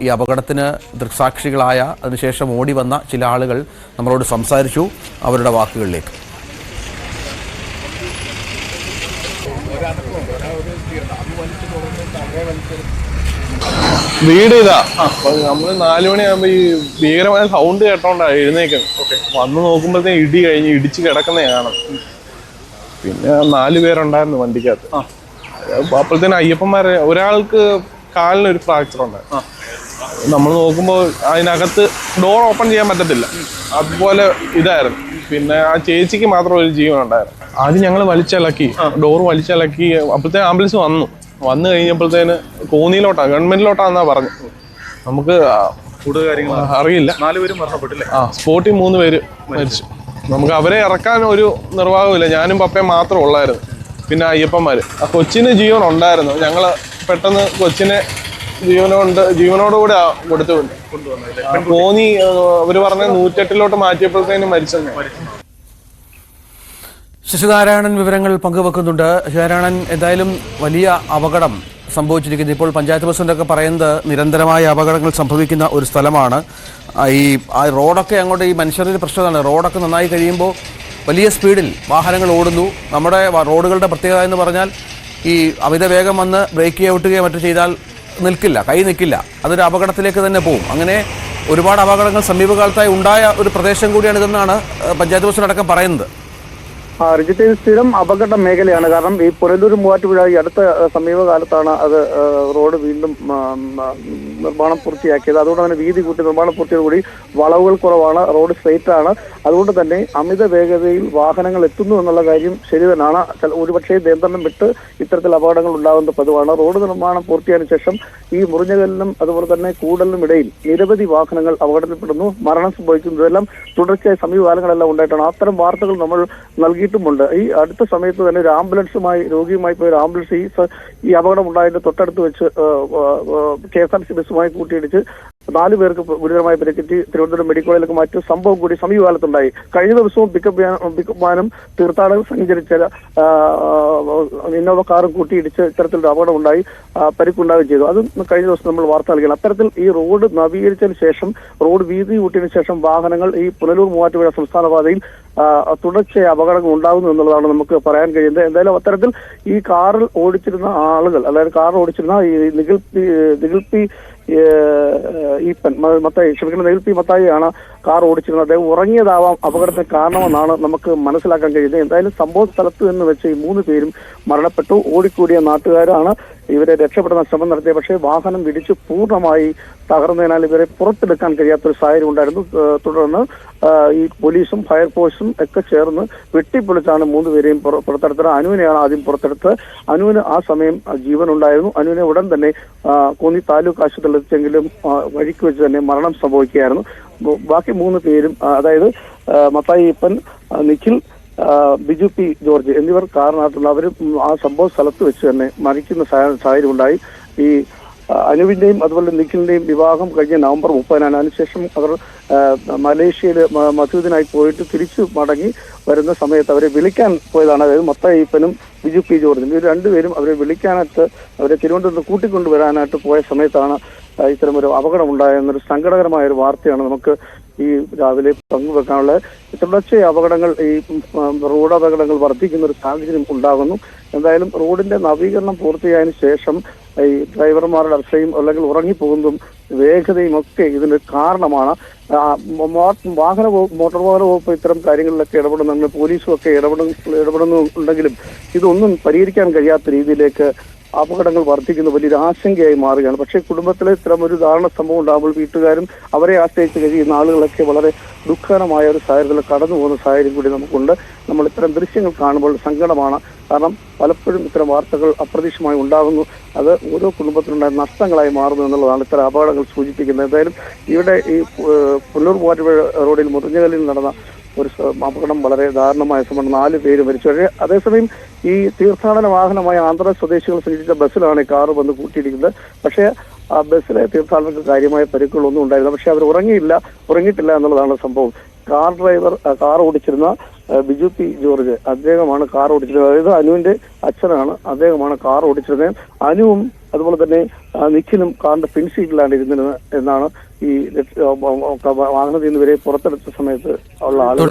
ഈ അപകടത്തിന് ദൃക്സാക്ഷികളായ അതിനുശേഷം ഓടി വന്ന ചില ആളുകൾ നമ്മളോട് സംസാരിച്ചു. അവരുടെ വാക്കുകളിലേക്ക്. വീട് ഇതാ, നമ്മള് 4 മണിയാകുമ്പോ ഈ ഭീകരമായ സൗണ്ട് കേട്ടോണ്ടാ എഴുന്നേക്കുന്നത്. വന്ന് നോക്കുമ്പോഴത്തേക്ക് ഇടി കഴിഞ്ഞ് ഇടിച്ച് കിടക്കുന്നേ കാണാം. പിന്നെ 4 പേരുണ്ടായിരുന്നു വണ്ടിക്കകത്ത്. അപ്പോഴത്തേന് അയ്യപ്പന്മാരെ ഒരാൾക്ക് കാലിനൊരു ഫ്രാക്ചർ ഉണ്ടായിരുന്നു. നമ്മൾ നോക്കുമ്പോൾ അതിനകത്ത് ഡോർ ഓപ്പൺ ചെയ്യാൻ പറ്റത്തില്ല, അതുപോലെ ഇതായിരുന്നു. പിന്നെ ആ ചേച്ചിക്ക് മാത്രം ഒരു ജീവൻ ഉണ്ടായിരുന്നു. ആദ്യം ഞങ്ങൾ വലിച്ചിളക്കി, ഡോർ വലിച്ചിളക്കി. അപ്പോഴത്തേന് ആംബുലൻസ് വന്നു കഴിഞ്ഞപ്പോഴത്തേന് കോന്നിയിലോട്ടാ, ഗവൺമെന്റിലോട്ടാന്നാ പറഞ്ഞു. നമുക്ക് അറിയില്ല. 4 പേരും മരണപ്പെട്ടില്ലേ? സ്പോട്ടിൽ 3 പേര് മരിച്ചു. നമുക്ക് അവരെ ഇറക്കാൻ ഒരു നിർവാഹമില്ല. ഞാനും പപ്പയും മാത്രം ഉള്ളായിരുന്നു. പിന്നെ അയ്യപ്പന്മാര്. കൊച്ചിന് ജീവൻ ഉണ്ടായിരുന്നു. ഞങ്ങള് പെട്ടെന്ന് കൊച്ചിനെ ജീവനോടുകൂടെ കൊണ്ടുവന്നു. കോന്നി അവര് പറഞ്ഞ 108 മാറ്റിയപ്പോഴത്തേനും മരിച്ചെന്ന്. ശശിനാരായണൻ വിവരങ്ങൾ പങ്കുവെക്കുന്നുണ്ട്. ശശിനാരായണൻ, എന്തായാലും വലിയ അപകടം സംഭവിച്ചിരിക്കുന്നത്. ഇപ്പോൾ പഞ്ചായത്ത് പ്രസിഡന്റൊക്കെ പറയുന്നത് നിരന്തരമായ അപകടങ്ങൾ സംഭവിക്കുന്ന ഒരു സ്ഥലമാണ്. ആ റോഡൊക്കെ അങ്ങോട്ട് ഈ മനുഷ്യരുടെ പ്രശ്നമാണ്. റോഡൊക്കെ നന്നായി കഴിയുമ്പോൾ വലിയ സ്പീഡിൽ വാഹനങ്ങൾ ഓടുന്നു. നമ്മുടെ റോഡുകളുടെ പ്രത്യേകത എന്ന് പറഞ്ഞാൽ ഈ അമിത വേഗം വന്ന് ബ്രേക്ക് ചവിട്ടുകയോ മറ്റു ചെയ്താൽ കൈ നിൽക്കില്ല. അതൊരു അപകടത്തിലേക്ക് തന്നെ പോകും. അങ്ങനെ ഒരുപാട് അപകടങ്ങൾ സമീപകാലത്തായി ഉണ്ടായ ഒരു പ്രദേശം കൂടിയാണിതെന്നാണ് പഞ്ചായത്ത് പ്രസിഡന്റ് അടക്കം പറയുന്നത്. രഞ്ജിത്ത്, ഇത് സ്ഥിരം അപകട മേഖലയാണ്. കാരണം ഈ പുനലൂർ മൂവാറ്റുപുഴ ഈ അടുത്ത സമീപകാലത്താണ് അത് റോഡ് വീണ്ടും നിർമ്മാണം പൂർത്തിയാക്കിയത്. അതുകൊണ്ട് തന്നെ വീതി കൂട്ടി നിർമ്മാണം പൂർത്തിയോടുകൂടി വളവുകൾ കുറവാണ്, റോഡ് സ്ട്രെയിറ്റ് ആണ്. അതുകൊണ്ട് തന്നെ അമിത വേഗതയിൽ വാഹനങ്ങൾ എത്തുന്നു എന്നുള്ള കാര്യം ശരി തന്നെയാണ്. ഒരുപക്ഷെ നിയന്ത്രണം വിട്ട് ഇത്തരത്തിൽ അപകടങ്ങൾ ഉണ്ടാകുന്ന പതിവാണ്. റോഡ് നിർമ്മാണം പൂർത്തിയായതിനു ശേഷം ഈ മുറിഞ്ഞകലിനും അതുപോലെ തന്നെ കൂടലിനും ഇടയിൽ നിരവധി വാഹനങ്ങൾ അപകടത്തിൽപ്പെടുന്നു, മരണം സംഭവിക്കുന്നു. ഇതെല്ലാം തുടർച്ചയായ സമീപകാലങ്ങളെല്ലാം ഉണ്ടായിട്ടാണ്. അത്തരം വാർത്തകൾ നമ്മൾ നൽകിയിട്ടുമുണ്ട്. ഈ അടുത്ത സമയത്ത് തന്നെ ഒരു ആംബുലൻസുമായി രോഗിയുമായി പോയ ഒരു ആംബുലൻസ് ഈ അപകടം ഉണ്ടായതിന്റെ തൊട്ടടുത്ത് വെച്ച് KSRTC ബസ്സുമായി കൂട്ടിയിടിച്ച് 4 പേർക്ക് ഗുരുതരമായി പരിക്കേറ്റ് തിരുവനന്തപുരം മെഡിക്കൽ കോളേജിലേക്ക് മാറ്റിയ സംഭവം കൂടി സമീപകാലത്തുണ്ടായി. കഴിഞ്ഞ ദിവസവും പിക്കപ്പ് വാനും തീർത്ഥാടകർ സഞ്ചരിച്ച ഇന്നോവ കാറും കൂട്ടിയിടിച്ച് ഇത്തരത്തിലൊരു അപകടം ഉണ്ടായി, പരിക്കുണ്ടാവുകയും ചെയ്തു. അതും കഴിഞ്ഞ ദിവസം നമ്മൾ വാർത്ത നൽകിയാണ്. അത്തരത്തിൽ ഈ റോഡ് നവീകരിച്ചതിന് ശേഷം, റോഡ് വീതി കൂട്ടിയതിനു ശേഷം വാഹനങ്ങൾ ഈ പുനലൂർ മൂവാറ്റുപുഴ സംസ്ഥാന പാതയിൽ തുടർച്ചയായ അപകടങ്ങൾ ഉണ്ടാകുന്നു എന്നുള്ളതാണ് നമുക്ക് പറയാൻ കഴിയുന്നത്. എന്തായാലും അത്തരത്തിൽ ഈ കാറിൽ ഓടിച്ചിരുന്ന ആളുകൾ, അതായത് കാർ ഓടിച്ചിരുന്ന ഈ നിഖിൽപി മത്തായിയാണ് കാർ ഓടിച്ചിരുന്നത്. അദ്ദേഹം ഉറങ്ങിയതാവാം അപകടത്തിന് കാരണമെന്നാണ് നമുക്ക് മനസ്സിലാക്കാൻ കഴിയുന്നത്. എന്തായാലും സംഭവ സ്ഥലത്ത് നിന്ന് വെച്ച് ഈ 3 പേരും മരണപ്പെട്ടു. ഓടിക്കൂടിയ നാട്ടുകാരാണ് ഇവരെ രക്ഷപ്പെടുന്ന ശ്രമം നടത്തിയത്. പക്ഷേ വാഹനം ഇടിച്ച് പൂർണ്ണമായി തകർന്നതിനാൽ ഇവരെ പുറത്തെടുക്കാൻ കഴിയാത്തൊരു സാഹചര്യം ഉണ്ടായിരുന്നു. തുടർന്ന് ഈ പോലീസും ഫയർഫോഴ്സും ഒക്കെ ചേർന്ന് വെട്ടിപ്പൊളിച്ചാണ് 3 പേരെയും പുറത്തെടുത്തത്. അനുവിനെയാണ് ആദ്യം പുറത്തെടുത്തത്. അനുവിന് ആ സമയം ജീവനുണ്ടായിരുന്നു. അനുവിനെ ഉടൻ തന്നെ കോന്നി താലൂക്ക് ആശുപത്രിയിൽ എത്തിച്ചെങ്കിലും വഴിക്ക് വെച്ച് തന്നെ മരണം സംഭവിക്കുകയായിരുന്നു. ബാക്കി 3 പേരും, അതായത് മത്തായി ഇപ്പൻ, നിഖിൽ, ബിജു പി ജോർജ് എന്നിവർ കാരണമായിട്ടുള്ള അവർ ആ സംഭവ സ്ഥലത്ത് വെച്ച് തന്നെ മരിക്കുന്ന സാഹചര്യം ഉണ്ടായി. ഈ അനുവിന്റെയും അതുപോലെ നിഖിലിന്റെയും വിവാഹം കഴിഞ്ഞ നവംബർ 30-നാണ്. അതിനുശേഷം അവർ മലേഷ്യയിൽ മസൂദിനായി പോയിട്ട് തിരിച്ചു മടങ്ങി വരുന്ന സമയത്ത് അവരെ വിളിക്കാൻ പോയതാണ്. അതായത് മത്തായിപ്പനും ബിജു പി ജോർജും ഇവർ 2 പേരും അവരെ വിളിക്കാനായിട്ട്, അവരെ തിരുവനന്തപുരത്ത് കൂട്ടിക്കൊണ്ടുവരാനായിട്ട് പോയ സമയത്താണ് ഇത്തരമൊരു അപകടം ഉണ്ടായെന്നൊരു സങ്കടകരമായ ഒരു വാർത്തയാണ് നമുക്ക് ഈ രാവിലെ പങ്കുവെക്കാനുള്ളത്. തുടർച്ചയായ അപകടങ്ങൾ, ഈ റോഡ് അപകടങ്ങൾ വർദ്ധിക്കുന്ന ഒരു സാഹചര്യം ഉണ്ടാകുന്നു. എന്തായാലും റോഡിന്റെ നവീകരണം പൂർത്തിയായതിനു ശേഷം ഈ ഡ്രൈവർമാരുടെ അർഹയും അല്ലെങ്കിൽ ഉറങ്ങിപ്പോകുന്നതും വേഗതയും ഒക്കെ ഇതിന് കാരണമാണ്. മോട്ടോർ വാഹന വകുപ്പ് ഇത്തരം കാര്യങ്ങളിലൊക്കെ ഇടപെടുന്നുണ്ട്, പോലീസും ഒക്കെ ഇടപെടുന്നുണ്ടെങ്കിലും ഇതൊന്നും പരിഹരിക്കാൻ കഴിയാത്ത രീതിയിലേക്ക് അപകടങ്ങൾ വർദ്ധിക്കുന്ന വലിയൊരു ആശങ്കയായി മാറുകയാണ്. പക്ഷേ കുടുംബത്തിലെ ഇത്തരം ഒരു ദാരുണ സംഭവം ഉണ്ടാകുമ്പോൾ വീട്ടുകാരും അവരെ ആശ്രയിച്ച് കഴിയുന്ന ആളുകളൊക്കെ വളരെ ദുഃഖകരമായ ഒരു സാഹചര്യത്തിൽ കടന്നു പോകുന്ന സാഹചര്യം കൂടി നമുക്കുണ്ട്. നമ്മൾ ഇത്തരം ദൃശ്യങ്ങൾ കാണുമ്പോൾ സങ്കടമാണ്. കാരണം പലപ്പോഴും ഇത്തരം വാർത്തകൾ അപ്രതീക്ഷിതമായി ഉണ്ടാകുന്നു. അത് ഓരോ കുടുംബത്തിനുണ്ടായ നഷ്ടങ്ങളായി മാറുന്നു എന്നുള്ളതാണ് ഇത്തരം അപകടങ്ങൾ സൂചിപ്പിക്കുന്നത്. എന്തായാലും ഇവിടെ ഈ പുനലൂർ മൂവാറ്റുപുഴ റോഡിൽ മുറിഞ്ഞകലിൽ നടന്ന ഒരു അപകടം വളരെ ദാരുണമായ സംഭവം. 4 പേര് മരിച്ചു. അതേസമയം ഈ തീർത്ഥാടന വാഹനമായ ആന്ധ്ര സ്വദേശികൾ സഞ്ചരിച്ച ബസ്സിലാണ് കാർ വന്ന് കൂട്ടിയിരിക്കുന്നത്. പക്ഷേ ആ ബസ്സിലെ തീർത്ഥാടകർക്ക് കാര്യമായ പരിക്കുകളൊന്നും ഉണ്ടായിരുന്നു. പക്ഷെ അവർ ഉറങ്ങിയിട്ടില്ല എന്നുള്ളതാണ് സംഭവം. കാർ ഓടിച്ചിരുന്ന ബിജു പി ജോർജ്, അദ്ദേഹമാണ് കാർ ഓടിച്ചത്. അതായത് അനുവിന്റെ അച്ഛനാണ്, അദ്ദേഹമാണ് കാർ ഓടിച്ചത്. അനുവും അതുപോലെ തന്നെ നിഖിലും കാറിന്റെ പിൻസീറ്റിലാണ് ഇരുന്നിരുന്നത് എന്നാണ് ഈ വാഹനത്തിൽ നിന്ന് ഇവരെ പുറത്തെടുത്ത സമയത്ത് ഉള്ള ആളുകൾ